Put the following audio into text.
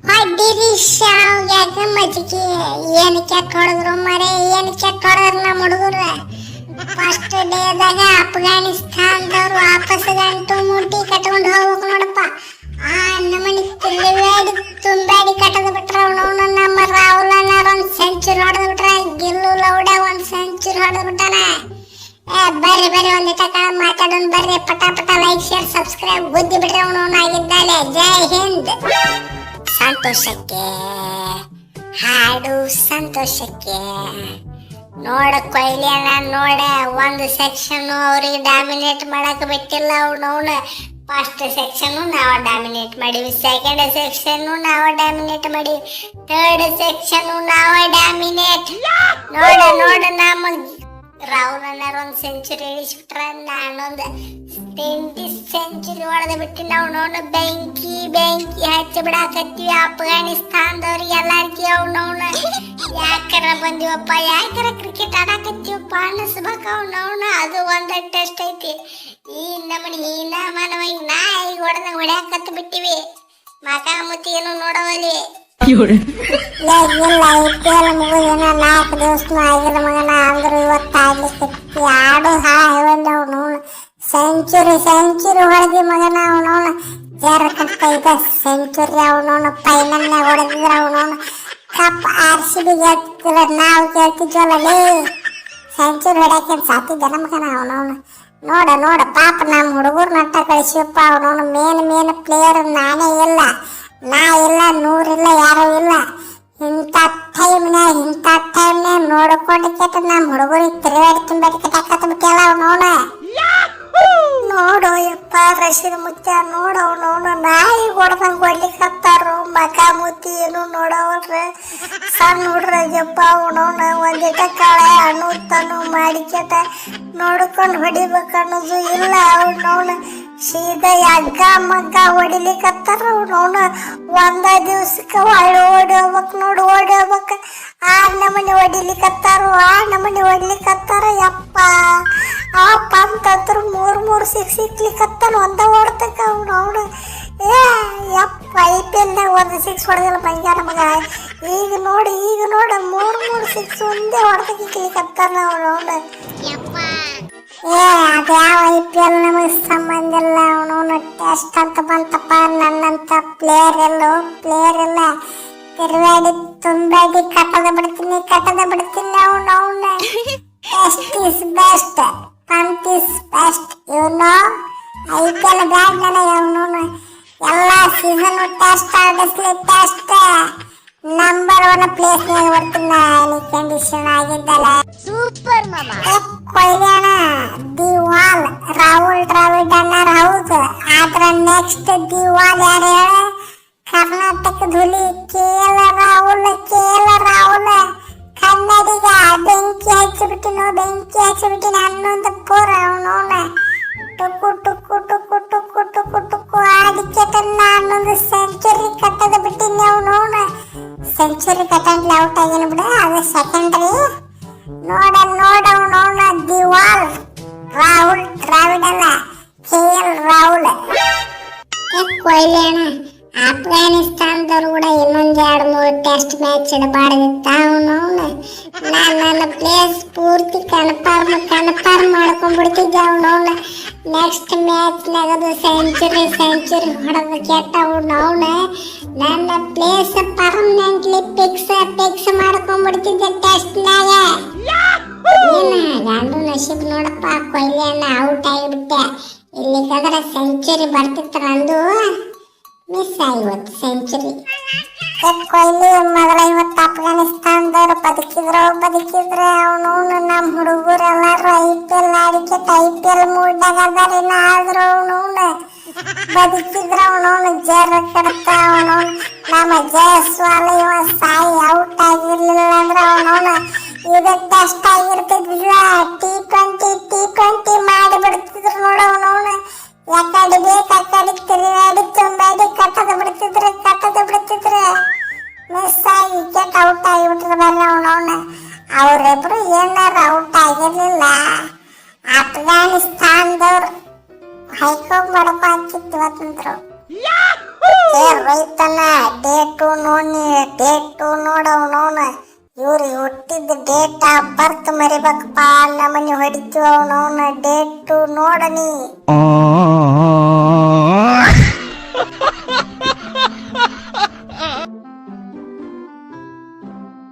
ಹೊಡ್ಡಿರಿ ಶಾವ್ಯಾಗ ಮಜ್ಜಿಗೆ ಏನು ಕೆಟ್ಟ ಹೊಡೆದ್ರು ಮರೆ ಏನು ಕೆಟ್ಟ ಹೊಡೆದ್ರು ನಮ್ಮ ಹುಡುಗರು. ಫಸ್ಟ್ ಡೇದಾಗ ಅಫ್ಘಾನಿಸ್ತಾನದವ್ರು ವಾಪಸ್ ಗಂಟು ಮುಟ್ಟಿ ಕಟ್ಕೊಂಡು ಹೋಗ್ಬೇಕು ನೋಡಪ್ಪ. ಆ ನಮ್ಮನಿ ತಿಳಿಬೇಡಿ ತುಂಬಾಡಿ ಕಟ್ಟದ ಬಿಟ್ರ ಅವನವನು. ನಮ್ಮ ರಾಹುಲ್ ಅನ್ನಾರ ಒಂದು ಸೆಂಚುರಿ ಹೊಡೆದು ಬಿಟ್ರ. ಗಿಲ್ಲು ಲೌಡ ಒಂದು ಸೆಂಚುರಿ ಹೊಡೆದು ಬಿಟ್ಟಾನ. ಬರ್ರಿ ಬರ್ರಿ ಒಂದಿಟ ಕಾಲ ಮಾತಾಡೋಣ ಬರ್ರಿ. ಪಟ ಪಟ ಲೈಕ್ ಶೇರ್ ಸಬ್ಸ್ಕ್ರೈಬ್ ಗುದ್ದಿ ಬಿಟ್ರೆ ಅವನವನು ಆಗಿದ್ದಾಳೆ. ಜೈ ಹಿಂದ್. ಸಂತೋಷಕ್ಕೆ ಹಾಡು ಸಂತೋಷಕ್ಕೆ ನೋಡ ಕೊಯ್ಲಿಯನ್ನ ನೋಡ ಒಂದು ಸೆಕ್ಷನ್ ಅವ್ರಿಗೆ ಡಾಮಿನೇಟ್ ಮಾಡಕ್ ಬಿಟ್ಟಿಲ್ಲ. ಅವನವನ ಫಸ್ಟ್ ಸೆಕ್ಷನ್ ನಾವು ಡಾಮಿನೇಟ್ ಮಾಡೀವಿ, ಸೆಕೆಂಡ್ ಸೆಕ್ಷನ್ ನಾವು ಡಾಮಿನೇಟ್ ಮಾಡೀವಿ, ಥರ್ಡ್ ಸೆಕ್ಷನ್ ನಾವು ಡಾಮಿನೇಟ್. ನೋಡ ನೋಡ ನಮ್ಮ ರಾಹುಲ್ ಅನ್ನಾರ ಒಂದು ಸೆಂಚುರಿ ಇಳಿಸ್ಬಿಟ್ರ, ನಾನೊಂದು 20 ಸೆಂಚುರಿ ಹೊಡೆದ ಬಿಟ್ಟು ನಾವು ನೋಡ ಬೆಂಕಿ ಬೆಂಕಿ ಹಚ್ಚಿ ಬಿಡಾಕತ್ತೀವಿ ಅಫ್ಘಾನಿಸ್ತಾನದವ್ರಿಗೆ ಎಲ್ಲಾರ್ಗಿ. ಅವ್ನವ್ನ ಯಾಕರ ಬಂದಿವಪ್ಪ, ಯಾಕರ ಕ್ರಿಕೆಟ್ ಆಡಾಕತ್ತೀವಪ್ಪ ಅನ್ನಿಸ್ಬೇಕು. ಅವ್ನವ್ನ ಅದು ಒಂದು ಟೆಸ್ಟ್ ಐತಿ. ಈ ನಮ್ಮನಿ ಹೀನ ಮಾನವಾಗಿ ನಾ ಈಗ ಹೊಡ್ಯಾಕತ್ ಬಿಟ್ಟಿವಿ. ಮಕ ಮುತ್ತಿ ಏನು ನೋಡವಲ್ಲಿ. ಇಲ್ಲ IPL ಮುಗಿದ 4 ದಿವಸನೂ ಆಗಿಲ್ಲ ಮಗನ. ಅಂದ್ರು ಇವತ್ತು ಆಗ್ಲಿಕ್ಕೆ ಆಡು ಹಾವಲ್ಲ. ಅವನು ಸೆಂಚುರಿ ಹೊಡೆದಿ ಮಗನ. ಅವನವನು ಜರಕಂತ ಸೆಂಚುರಿ ಅವನವನು ಫೈನಲ್ನಾಗ ಹೊಡೆದಿದ್ರ. ಅವನವನು ಕಪ್ RCB ಗೆಲ್ತಿದ್ರ, ನಾವು ಗೆಲ್ತಿದ್ವಲ್ಲೇ. ಸೆಂಚುರಿ ಹೊಡ್ಯಾಕೆ ಸಾತಿದ್ದಲ್ಲ ಮಗನ ಅವನವನು. ನೋಡ ನೋಡ ಪಾಪ ನಮ್ಮ ಹುಡುಗರು ನಟ್ಟ ಕಳಿಸಿವಪ್ಪ. ಅವನವನು ಮೇನ್ ಪ್ಲೇಯರ್ ನಾನೇ ಇಲ್ಲ, ನಾ ಇಲ್ಲ, 100 ಇಲ್ಲ, ಯಾರು ಇಲ್ಲ. ಇಂಥ ಟೈಮ್ನಾಗ ನೋಡ್ಕೊಂಡು ಕೆಟ್ಟ ನಮ್ಮ ಹುಡುಗರಿಗೆ ತಿರುಗಾಡಿ ತುಂಬಾಡಿ ಕಟ್ಟಾಕತ್ ಬಿಟ್ಟಿಲ್ಲ ಅವನವನ. ನೋಡು ಯಪ್ಪ ರಶೀದ್ ಮುತ್ಯ ನೋಡು ಅವನವನು ನಾಯಿ ಹೊಡ್ದಂಗೆ ಹೊಡ್ಲಿಕ್ಕತ್ತಾರು. ಮಕ ಮುತ್ತಿ ಏನು ನೋಡವಲ್ರ ಸಣ್ಣ ಹುಡ್ರಾಗ್ಯಪ್ಪ. ಅವನವನ ಒಂದಿಟ ಕಾಳೆ ಹಣ್ಣು ತನು ಮಾಡಿಕೆಟ ನೋಡ್ಕೊಂಡು ಹೊಡಿಬೇಕು ಅನ್ನೋದು ಇಲ್ಲ. ಅವನವನ ಸೀದಾ ಯಗ್ಗ ಮಗ್ಗ ಹೊಡಿಲಿಕ್ಕತ್ತಾರ. ಅವನವನ ಒಂದ ದಿವ್ಸಕ್ಕೆ ಹೊಳ್ಳಿ ಓಡಿ ಹೋಗ್ಬೇಕು ನೋಡು, ಓಡಿ ಹೋಗ್ಬೇಕು. ಆ ನಮನಿ ಹೊಡಿಲಿಕ್ಕತ್ತಾರ ಯಪ್ಪ. ಆ ಪಂತಂತ್ರ 3 ಸಿಕ್ಸ್ ಇಕ್ಲಿಕ್ಕತ್ತಾನ ಒಂದ ಹೊಡ್ತಕ್ಕ. ಅವನವನು ಯಪ್ಪ IPLನಾಗ 1 ಸಿಕ್ಸ್ ಹೊಡೆದಿಲ್ಲ ಬಂಗಾರ ಮಗ. ಈಗ ನೋಡು 3 ಸಿಕ್ಸ್ ಒಂದೇ ಹೊಡೆದಕ್ಕೆ ಇಕ್ಲಿಕ್ಕತ್ತಾನ ಅವನವನು. ಅದ್ಯಾವ IPL ನಮಗೆ ಸಂಬಂಧ ಇಲ್ಲ. ಅವನವನು ಟೆಸ್ಟ್ ಅಂತ ಬಂತಪ್ಪ. ನನ್ನಂತ ಪ್ಲೇಯರ್ ಇಲ್ಲ. ತಿರುವಾಡಿ ತುಂಬಾಡಿ ಕಟ್ಟದ ಬಿಡ್ತೀನಿ ಅವನವನ್ನ. Test is best, Pant is best. ಇವನು IPL ಬ್ಯಾಡ್ ನನಗೆ. ಅವನವನು ಎಲ್ಲ ಸೀಸನ್ ಟೆಸ್ಟ್ ಆಡಿಸ್ಲಿ. ಟೆಸ್ಟ್ ನಂಬರ್ 1 ಪ್ಲೇಸ್ನಾಗ ಬರ್ತೀನಿ. Any condition ಆಗಿದ್ದಲ್ಲ. ಸೂಪರ್ ಮಾಮ. ಕೊಹ್ಲಿಯಣ್ಣ ದಿವಾಲ್ ರಾಹುಲ್ ದ್ರಾವಿಡ್ ಅನ್ನಾರ ಹೌದು. ಆದ್ರ ನೆಕ್ಸ್ಟ್ ದಿವಾಲ್ ಯಾರು ಹೇಳ? ಕರ್ನಾಟಕದ ಹುಲಿ KL ರಾಹುಲ್. ಕನ್ನಡಿಗ ಬೆಂಕಿ ಹಚ್ಚಿಬಿಟ್ಟಿನ 11 ಪೂರ. ಅವನವನ ಟುಕು ಆಡಿಕೆಟ ನಾನೊಂದು ಸೆಂಚುರಿ ಕಟ್ಟದ ಬಿಟ್ಟಿನಿ. ಅವನವನ ಸೆಂಚುರಿ ಕಟ್ಟಂಟ್ಲಿ ಔಟ್ ಆಗಿನ ಬಿಡ, ಅದು ಸೆಕೆಂಡ್ರಿ. ನೋಡ ಅವನವನ ದಿವಾಲ್ ರಾಹುಲ್ ದ್ರಾವಿಡ್ ಅಲ್ಲ, KL ರಾಹುಲ್. ಕೊಹ್ಲಿ ಅಣ್ಣ ಅಫ್ಘಾನಿಸ್ತಾನದವ್ರು ಕೂಡ ಇನ್ನೊಂದು 2-3 ಟೆಸ್ಟ್ ಮ್ಯಾಚ್ ಇಡಬಾರ್ದಿತ್ತ. ಅವನವನು ನನ್ನ ಪ್ಲೇಸ್ ಪೂರ್ತಿ ಕನ್ಫರ್ಮ್ ಮಾಡ್ಕೊಂಡ್ಬಿಡ್ತಿದ್ದೆ. ಅವನವನು ನೆಕ್ಸ್ಟ್ ಮ್ಯಾಚ್ನಾಗ ಅದು ಸೆಂಚುರಿ ಹೊಡೆದು ಕೆಟ್ಟ. ಅವನವನು ನನ್ನ ಪ್ಲೇಸ್ ಪರ್ಮನೆಂಟ್ಲಿ ಫಿಕ್ಸ್ ಮಾಡ್ಕೊಂಡ್ಬಿಡ್ತಿದ್ದೆ ಟೆಸ್ಟ್ನಾಗ. ಗಂಡು ನಶೀಬ್ ನೋಡಪ್ಪ. ಕೊಹ್ಲಿ ಅಣ್ಣ ಔಟ್ ಆಗಿಬಿಟ್ಟೆ. ಇಲ್ಲಿಗಾದ್ರೆ ಸೆಂಚುರಿ ಬರ್ತಿತ್ತು, ನಂದು ಮಿಸ್ ಆಗಿವತ್ತು ಸೆಂಚುರಿ. ಕೊಹ್ಲಿ ಮೊದಲ ಇವತ್ತು ಅಫ್ಘಾನಿಸ್ತಾನದವ್ರು ಬದುಕಿದ್ರೆ ಅವನವನು ನಮ್ಮ ಹುಡುಗರು ಎಲ್ಲಾರು IPL IPL ಮೂಡ್ದಾಗ ಅದಾರ. ಆದ್ರೂ ಅವನವನು ಬದುಕಿದ್ರ ಅವನವನು ಜರ ಕಡ್ತ. ಅವನವನು ನಮ್ಮ ಜಯಸ್ವಾಲ್ ಇವ ಸಾಯಿ ಔಟ್ ಆಗಿರ್ಲಿಲ್ಲ ಅಂದ್ರೆ ಅವನವನು ಇದು ಟೆಸ್ಟ್ ಆಗಿರ್ತಿದ್ದಿಲ್ಲ. T20 ಮಾಡಿ ಬಿಡ್ತಿದ್ರು ನೋಡು. ಅವನವನು ಯಾಕಡೆ ಬೇಕಾಕಡೆ ತಿರುಗಾಡಿ ತುಂಬಾಡಿ ಕಟ್ಟದ ಬಿಡ್ತಿದ್ರೆ ಮಿಸ್ ಆಗಿ ಕೆಟ್ಟ ಔಟ್ ಆಗಿಬಿಟ್ರೆ ಬರ್ರಿ. ಅವನವನ ಅವರಿಬ್ರು ಏನಾರ ಔಟ್ ಆಗಿರ್ಲಿಲ್ಲ. ಅಫ್ಘಾನಿಸ್ತಾನದವ್ರು ಹೈಕೋಕ್ ಮಾಡಪ್ಪ ಹಾಕಿತ್ತು ಇವತ್ತಂದ್ರು. ರೈತನ ಡೇಟು ನೋಡಿ ಡೇಟು ನೋಡವನವನ ಇವ್ರಿಗೆ ಹುಟ್ಟಿದ ಡೇಟ್ ಆಫ್ ಬರ್ತ್ ಮರಿಬೇಕಪ್ಪ ನಮ್ಮನೆ ಹೊಡಿತೀವ ಅವನವನ ಡೇಟು ನೋಡನಿ